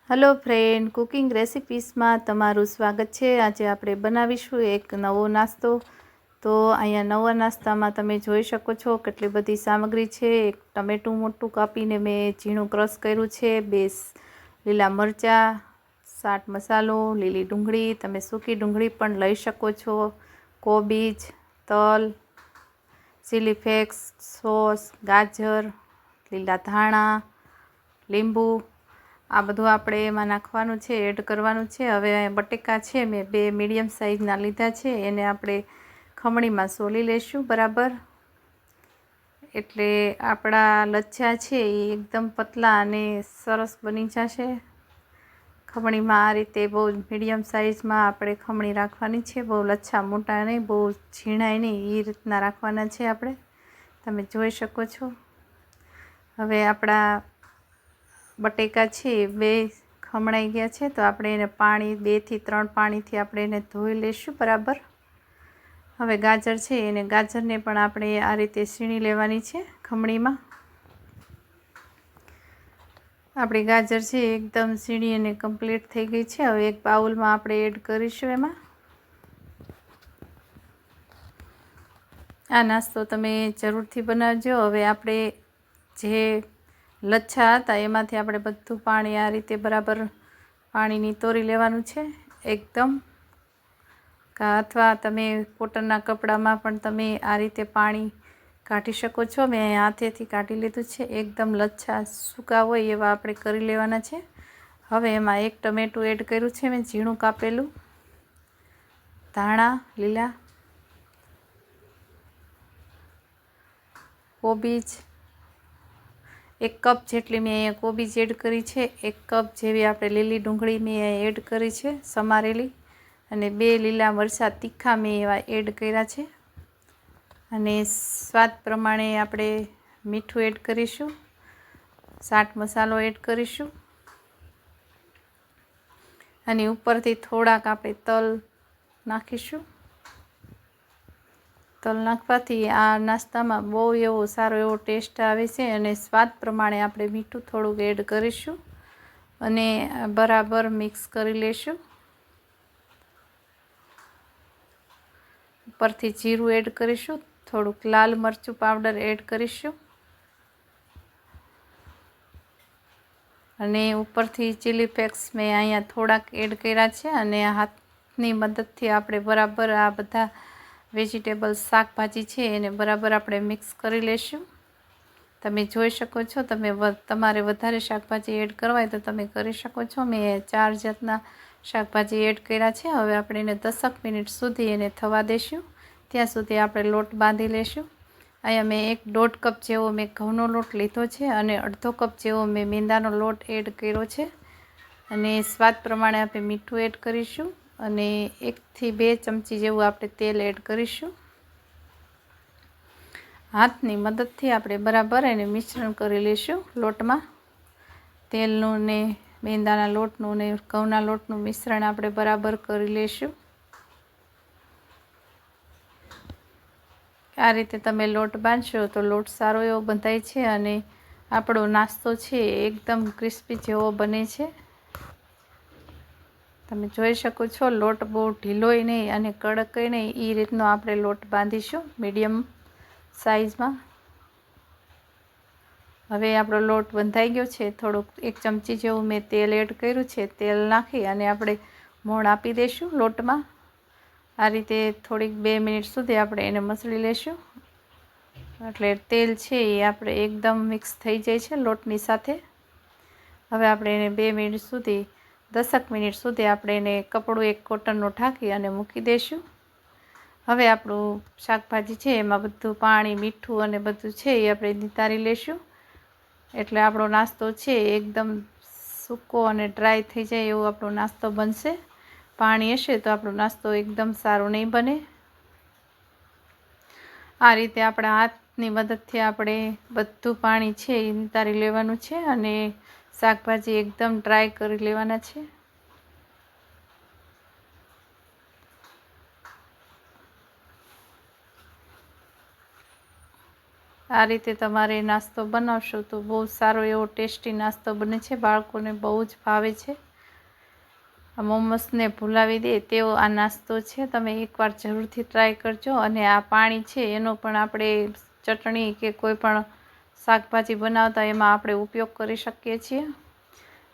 Hello friend, cooking રેસિપીસમાં તમારું સ્વાગત છે। આજે આપણે બનાવીશું એક નવો નાસ્તો। તો અહીંયા નવા નાસ્તામાં તમે જોઈ શકો છો કેટલી બધી સામગ્રી છે। એક ટમેટું મોટું કાપીને મેં ઝીણું ક્રશ કર્યું છે, 2 લીલા મરચાં, ચાટ મસાલો, લીલી ડુંગળી, તમે સૂકી ડુંગળી પણ લઈ શકો છો, કોબીજ, તલ, ચીલી ફ્લેક્સ, સોસ, ગાજર, લીલા ધાણા, લીંબુ, આ બધું આપણે એમાં નાખવાનું છે, એડ કરવાનું છે। હવે બટેકા છે મેં 2 મીડિયમ સાઇઝના લીધા છે, એને આપણે ખમણીમાં સોલી લેશું બરાબર। એટલે આપણા લચ્છા છે એ એકદમ પતલા અને સરસ બની જશે। ખમણીમાં આ રીતે બહુ મીડિયમ સાઇઝમાં આપણે ખમણી રાખવાની છે, બહુ લચ્છા મોટા નહીં, બહુ ઝીણાય નહીં, એ રીતના રાખવાના છે આપણે, તમે જોઈ શકો છો। હવે આપણા બટેકા છે 2 ખમણાઈ ગયા છે, તો આપણે એને પાણી 2 થી 3 પાણીથી આપણે એને ધોઈ લઈશું બરાબર। હવે ગાજર છે એને ગાજરને પણ આપણે આ રીતે સીણી લેવાની છે ખમણીમાં। આપણી ગાજર છે એકદમ સીણી અને કમ્પ્લીટ થઈ ગઈ છે। હવે એક બાઉલમાં આપણે એડ કરીશું એમાં। આ નાસ્તો તમે જરૂરથી બનાવજો। હવે આપણે જે લચ્છા હતા એમાંથી આપણે બધું પાણી આ રીતે બરાબર પાણી નિતોરી લેવાનું છે એકદમ, અથવા તમે કોટનના કપડામાં પણ તમે આ રીતે પાણી કાઢી શકો છો। મેં હાથેથી કાઢી લીધું છે, એકદમ લચ્છા સૂકા હોય એવા આપણે કરી લેવાના છે। હવે એમાં 1 ટમેટું એડ કર્યું છે મેં ઝીણું કાપેલું, ધાણા લીલા, કોબીજ 1 કપ જેટલી મેં અહીંયા કોબીજ એડ કરી છે, 1 કપ જેવી આપણે લીલી ડુંગળી મેં એડ કરી છે સમારેલી, અને 2 લીલા મરચાં તીખા મેં એવા એડ કર્યા છે, અને સ્વાદ પ્રમાણે આપણે મીઠું એડ કરીશું, ચાટ મસાલો એડ કરીશું, અને ઉપરથી થોડાક આપણે તલ નાખીશું। તલ નાખવાથી આ નાસ્તામાં બહુ એવો સારો એવો ટેસ્ટ આવે છે, અને સ્વાદ પ્રમાણે આપણે મીઠું થોડુંક એડ કરીશું અને બરાબર મિક્સ કરી લેશું। ઉપરથી જીરું એડ કરીશું, થોડુંક લાલ મરચું પાવડર એડ કરીશું, અને ઉપરથી ચીલી ફ્લેક્સ મેં અહીંયા થોડાક એડ કર્યા છે, અને હાથની મદદથી આપણે બરાબર આ બધા વેજીટેબલ્સ શાકભાજી છે એને બરાબર આપણે મિક્સ કરી લેશું। તમે જોઈ શકો છો, તમારે વધારે શાકભાજી એડ કરવા હોય તો તમે કરી શકો છો। મેં 4 જાતના શાકભાજી એડ કર્યા છે। હવે આપણે એને 10 મિનિટ સુધી એને થવા દઈશું, ત્યાં સુધી આપણે લોટ બાંધી લેશું। અહીંયા મેં 1.5 કપ જેવો મેં ઘઉંનો લોટ લીધો છે, અને અડધો કપ જેવો મેં મેંદાનો લોટ એડ કર્યો છે, અને સ્વાદ પ્રમાણે આપણે મીઠું એડ કરીશું, અને 1 થી 2 ચમચી જેવું આપણે તેલ એડ કરીશું। હાથની મદદથી આપણે બરાબર એને મિશ્રણ કરી લઈશું લોટમાં। તેલનું ને મેંદાના લોટનું ને ઘઉંના લોટનું મિશ્રણ આપણે બરાબર કરી લઈશું। આ રીતે તમે લોટ બાંધશો તો લોટ સારો એવો બંધાય છે, અને આપણો નાસ્તો છે એકદમ ક્રિસ્પી જેવો બને છે। તમે જોઈ શકો છો લોટ બહુ ઢીલોય નહીં અને કડકય નહીં, એ રીતનો આપણે લોટ બાંધીશું મીડિયમ સાઇઝમાં। હવે આપણો લોટ બંધાઈ ગયો છે, થોડુંક 1 ચમચી જેવું મેં તેલ એડ કર્યું છે, તેલ નાખી અને આપણે મોણ આપી દઈશું લોટમાં। આ રીતે થોડીક 2 મિનિટ સુધી આપણે એને મસળી લેશું, એટલે તેલ છે એ આપણે એકદમ મિક્સ થઈ જાય છે લોટની સાથે। હવે આપણે એને 2 મિનિટ સુધી 10 મિનિટ સુધી આપણે એને કપડું એક કોટનનું ઢાંકી અને મૂકી દઈશું। હવે આપણું શાકભાજી છે એમાં બધું પાણી, મીઠું અને બધું છે એ આપણે નિતારી લેશું, એટલે આપણો નાસ્તો છે એકદમ સૂકો અને ડ્રાય થઈ જાય એવો આપણો નાસ્તો બનશે। પાણી હશે તો આપણો નાસ્તો એકદમ સારો નહીં બને। આ રીતે આપણા હાથની મદદથી આપણે બધું પાણી છે એ નિતારી લેવાનું છે, અને શાકભાજી એકદમ ડ્રાય કરી લેવાના છે। આ રીતે તમારે નાસ્તો બનાવશો તો બહુ સારો એવો ટેસ્ટી નાસ્તો બને છે, બાળકોને બહુ જ ભાવે છે. આ મોમસને ભૂલાવી દે તેવો આ નાસ્તો છે. તમે એકવાર જરૂરથી ટ્રાય કરજો. અને આ પાણી છે એનો પણ આપણે ચટણી કે કોઈ પણ શાકભાજી બનાવતા એમાં આપણે ઉપયોગ કરી શકીએ છીએ.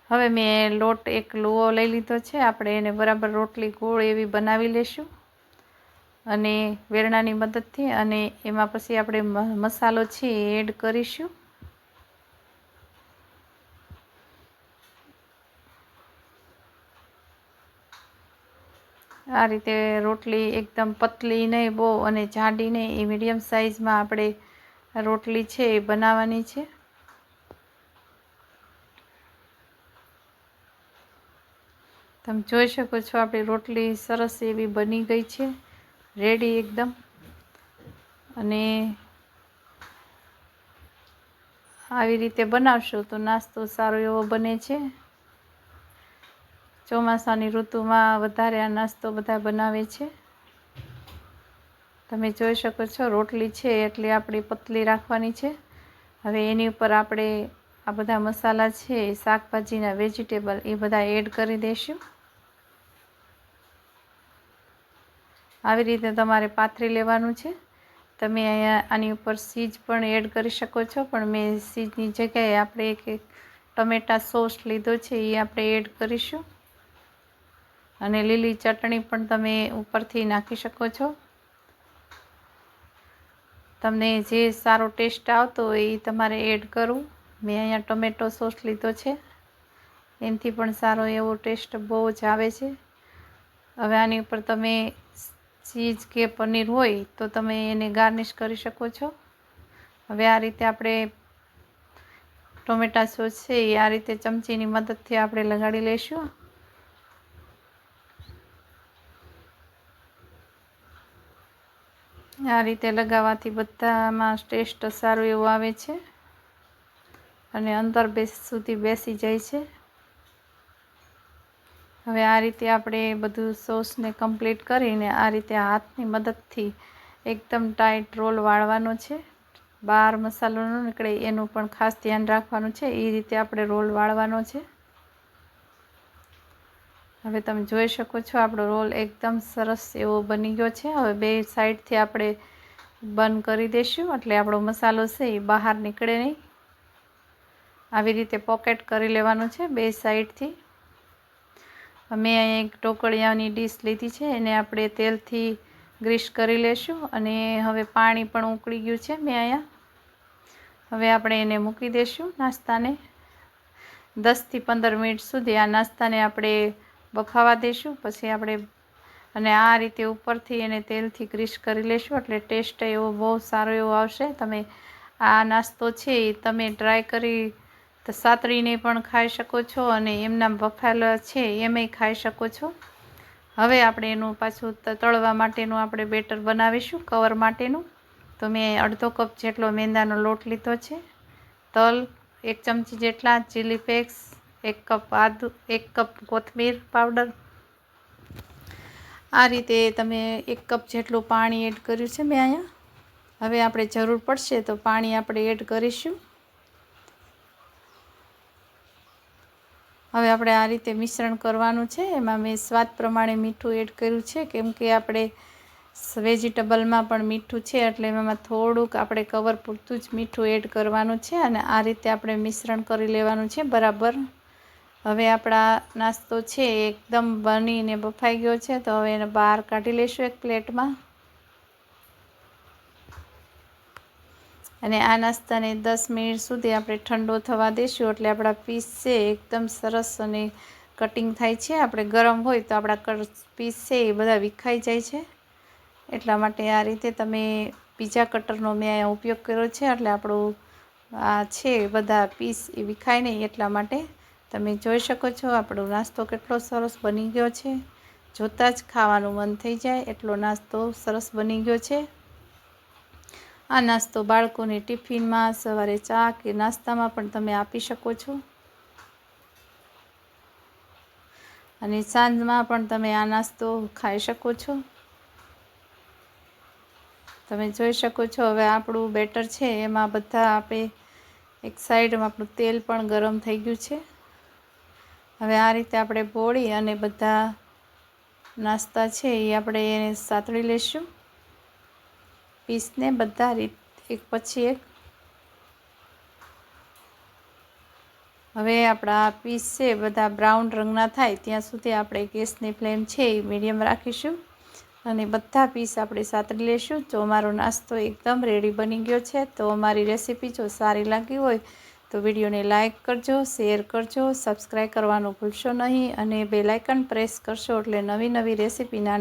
હવે મેં લોટ એક લુઓ લઈ લીધો છે. આપણે એને બરાબર રોટલી ગોળ એવી બનાવી લેશું અને વેરણાની મદદથી. અને એમાં પછી આપણે મસાલો છે એ એડ કરીશું. આ રીતે રોટલી એકદમ પતલી નહીં બહુ અને જાડી નહીં, એ મીડિયમ સાઇઝમાં આપણે રોટલી છે એ બનાવવાની છે. તમે જોઈ શકો છો આપણી રોટલી સરસ એવી બની ગઈ છે, રેડી એકદમ. અને આવી રીતે બનાવશો તો નાસ્તો સારો એવો બને છે. ચોમાસાની ઋતુમાં વધારે આ નાસ્તો બધા બનાવે છે. તમે જોઈ શકો છો રોટલી છે એટલે આપણી પતલી રાખવાની છે. હવે એની ઉપર આપણે આ બધા મસાલા છે, શાકભાજીના વેજીટેબલ એ બધા એડ કરી દઈશું. આવી રીતે તમારે પાથરી લેવાનું છે. તમે અહીંયા આની ઉપર ચીઝ પણ એડ કરી શકો છો, પણ મેં ચીઝની જગ્યાએ આપણે એક ટમેટા સોસ લીધો છે એ આપણે એડ કરીશું. અને લીલી ચટણી પણ તમે ઉપરથી નાખી શકો છો. તમને જે સારો ટેસ્ટ આવતો હોય એ તમારે એડ કરવું. મેં અહીંયા ટમેટો સોસ લીધો છે, એનાથી પણ સારો એવો ટેસ્ટ બહુ જ આવે છે. હવે આની ઉપર તમે ચીઝ કે પનીર હોય તો તમે એને ગાર્નિશ કરી શકો છો. હવે આ રીતે આપણે ટોમેટા સોસ છે એ આ રીતે ચમચીની મદદથી આપણે લગાડી લઈશું. આ રીતે લગાવવાથી બધામાં ટેસ્ટ સારું એવું આવે છે અને અંદર સુધી બેસી જાય છે. હવે આ રીતે આપણે બધું સોસને કમ્પ્લીટ કરીને આ રીતે હાથની મદદથી એકદમ ટાઈટ રોલ વાળવાનો છે. બહાર મસાલો ન નીકળે એનું પણ ખાસ ધ્યાન રાખવાનું છે. એ રીતે આપણે રોલ વાળવાનો છે. હવે તમે જોઈ શકો છો આપણો રોલ એકદમ સરસ એવો બની ગયો છે. હવે બે સાઈડથી આપણે બંધ કરી દઈશું એટલે આપણો મસાલો છે એ બહાર નીકળે નહીં. આવી રીતે પોકેટ કરી લેવાનું છે બે સાઈડથી. મેં અહીંયા એક ઢોકળિયાની ડીશ લીધી છે, એને આપણે તેલથી ગ્રીસ કરી લેશું. અને હવે પાણી પણ ઉકળી ગયું છે મેં અહીંયા. હવે આપણે એને મૂકી દઈશું નાસ્તાને. 10થી 15 મિનિટ સુધી આ નાસ્તાને આપણે બફાવા દઈશું. પછી આપણે અને આ રીતે ઉપરથી એને તેલથી ગ્રીસ કરી લેશું એટલે ટેસ્ટ એવો બહુ સારો એવો આવશે. તમે આ નાસ્તો છે એ તમે ટ્રાય કરી તો સાતળીને પણ ખાઈ શકો છો અને એમના બફાયેલા છે એમાંય ખાઈ શકો છો. હવે આપણે એનું પાછું તળવા માટેનું આપણે બેટર બનાવીશું કવર માટેનું. તો મેં અડધો કપ જેટલો મેંદાનો લોટ લીધો છે, તલ 1 ચમચી જેટલા, ચીલી ફ્લેક્સ 1 કપ આદુ, 1 કપ કોથમીર પાવડર. આ રીતે તમે 1 કપ જેટલું પાણી એડ કર્યું છે મેં અહીંયા. હવે આપણે જરૂર પડશે તો પાણી આપણે એડ કરીશું. હવે આપણે આ રીતે મિશ્રણ કરવાનું છે. એમાં મેં સ્વાદ પ્રમાણે મીઠું એડ કર્યું છે, કેમ કે આપણે વેજીટેબલમાં પણ મીઠું છે એટલે એમાં થોડુંક આપણે કવર પૂરતું જ મીઠું એડ કરવાનું છે. અને આ રીતે આપણે મિશ્રણ કરી લેવાનું છે બરાબર. હવે આપણા નાસ્તો છે એકદમ બનીને બફાઈ ગયો છે, તો હવે એને બહાર કાઢી લઈશું એક પ્લેટમાં. અને આ નાસ્તાને 10 મિનિટ સુધી આપણે ઠંડો થવા દઈશું એટલે આપણા પીસ છે એકદમ સરસ અને કટિંગ થાય છે. આપણે ગરમ હોય તો આપણા પીસ છે એ બધા વિખાઈ જાય છે. એટલા માટે આ રીતે તમે પીઝા કટરનો મેં અહીંયા ઉપયોગ કર્યો છે એટલે આપણું આ છે બધા પીસ એ વિખાય નહીં. એટલા માટે તમે જોઈ શકો છો આપણો નાસ્તો કેટલો સરસ બની ગયો છે. જોતાં જ ખાવાનું મન થઈ જાય એટલો નાસ્તો સરસ બની ગયો છે. આ નાસ્તો બાળકોને ટિફિનમાં, સવારે ચા કે નાસ્તામાં પણ તમે આપી શકો છો. અને સાંજમાં પણ તમે આ નાસ્તો ખાઈ શકો છો. તમે જોઈ શકો છો હવે આપણું બેટર છે એમાં બધા આપણે એક સાઈડમાં આપણું તેલ પણ ગરમ થઈ ગયું છે. હવે આ રીતે આપણે બોળી અને બધા નાસ્તા છે એ આપણે એને સાતળી લઈશું પીસને બધા એક પછી એક. હવે આપણા પીસ છે બધા બ્રાઉન રંગના થાય ત્યાં સુધી આપણે ગેસની ફ્લેમ છે એ મીડિયમ રાખીશું અને બધા પીસ આપણે સાતળી લઈશું. જો અમારો નાસ્તો એકદમ રેડી બની ગયો છે. તો અમારી રેસીપી જો સારી લાગી હોય તો વિડીયોને લાઇક કરજો, શેર કરજો, સબસ્ક્રાઈબ કરવાનું ભૂલશો નહીં અને બેલ આઇકન પ્રેસ કરશો એટલે નવી નવી રેસીપીના